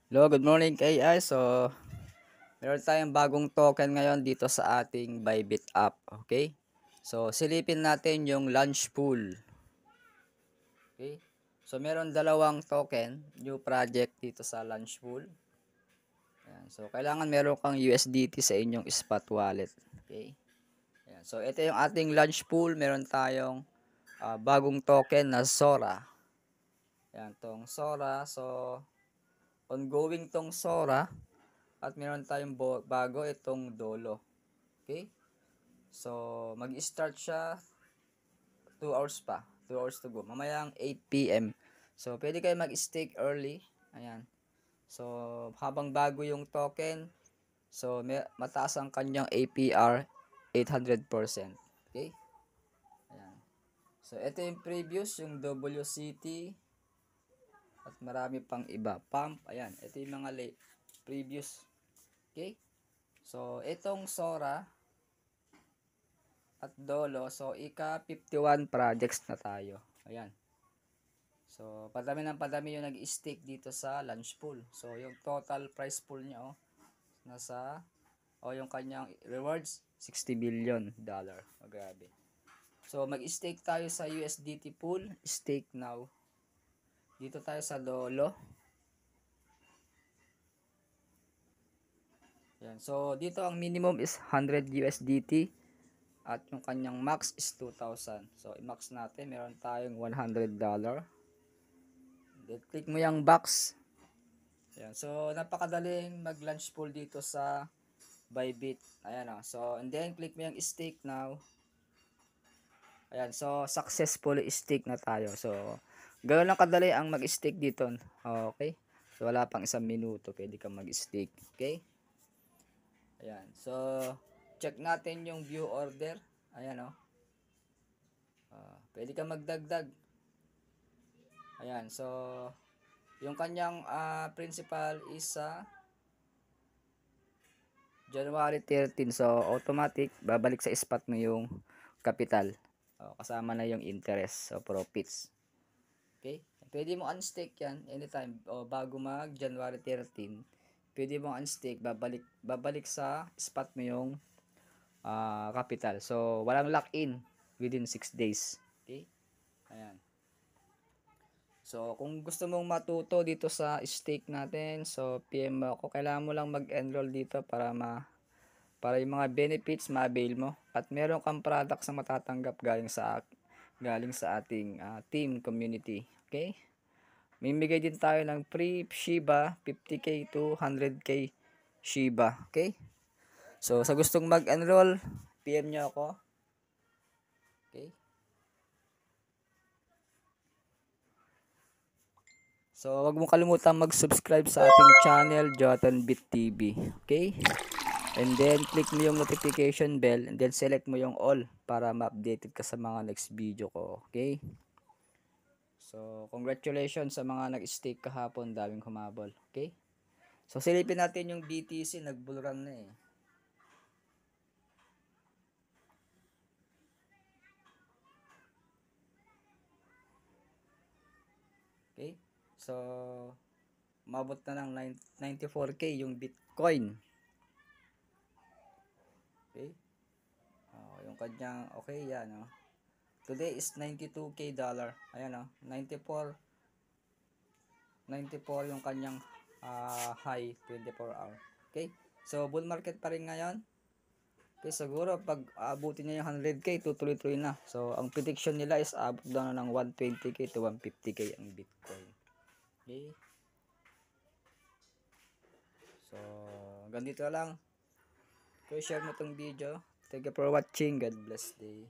Hello, good morning AI. So, meron tayong bagong token ngayon dito sa ating Bybit app. Okay? So, silipin natin yung launch pool. Okay? So, meron dalawang token, new project dito sa launch pool. Ayan. So, kailangan meron kang USDT sa inyong spot wallet. Okay? Ayan. So, ito yung ating launch pool. Meron tayong bagong token na Sora. Ayan, tong Sora. So, ongoing tong Sora. At meron tayong bago itong Dolo. Okay? So, mag-start siya 2 hours pa. 2 hours to go. Mamayang 8 p.m. So, pwede kayo mag-stake early. Ayan. So, habang bago yung token, so, mataas ang kanyang APR, 800%. Okay? Ayan. So, ito yung previous, yung WCT, at marami pang iba. Pump, ayan. Ito yung mga previous. Okay? So, itong Sora at Dolo, so ika 51 projects na tayo. Ayan. So, padami ng padami yung nag-stake dito sa launch pool. So, yung total price pool niya, nasa, yung kanyang rewards, $60 billion. Oh, grabe. So, mag-stake tayo sa USDT pool. Stake now. Dito tayo sa Dolo. Ayan. So, dito ang minimum is 100 USDT. At yung kanyang max is 2,000. So, i-max natin. Meron tayong $100. Then, click mo yung box. Ayan. So, napakadaling mag-launch pool dito sa Bybit. Ayan o. So, and then, click mo yung stake now. Ayan. So, successful stake na tayo. So, ganoon lang kadali ang mag-stake dito. Okay. So, wala pang 1 minuto. Pwede kang mag-stake. Okay. Ayan. So, check natin yung view order. Ayan o. Pwede kang magdagdag. Ayan. So, yung kanyang principal is sa January 13. So, automatic, babalik sa spot mo yung capital. Kasama na yung interest. So, profits. Okay? Pwede mo unstake yan anytime. Bago mag January 13, pwede mo unstake. Babalik sa spot mo yung capital. So, walang lock-in within 6 days. Okay? Ayan. So, kung gusto mong matuto dito sa stake natin, so PM mo ako. Kailangan mo lang mag-enroll dito para yung mga benefits ma-avail mo. At meron kang products na matatanggap galing sa ating team community. Okay? Mimigay din tayo ng free Shiba 50k to 100k Shiba. Okay? So, sa gustong mag-enroll, PM nyo ako. Okay? So, wag mo kalimutan mag-subscribe sa ating channel, Jotanbit TV. Okay? And then, click mo yung notification bell and then select mo yung all para ma-updated ka sa mga next video ko. Okay? So, congratulations sa mga nag-stake kahapon. Daming humabol. Okay? So, silipin natin yung BTC. Nag-bullrun na eh. Okay? So, umabot na ng 94k yung Bitcoin. Okay? Yung kanyang, okay, yan, Today is 92k dollar. Ayan, 94 yung kanyang high 24 hour. Okay? So, bull market pa rin ngayon. Okay, siguro pag abutin niya yung 100k, tutuloy-tuloy na. So, ang prediction nila is abot daw na ng 120k to 150k ang Bitcoin. Okay? So, hanggang dito lang. Okay, share mo tong video. Thank you for watching. God bless day.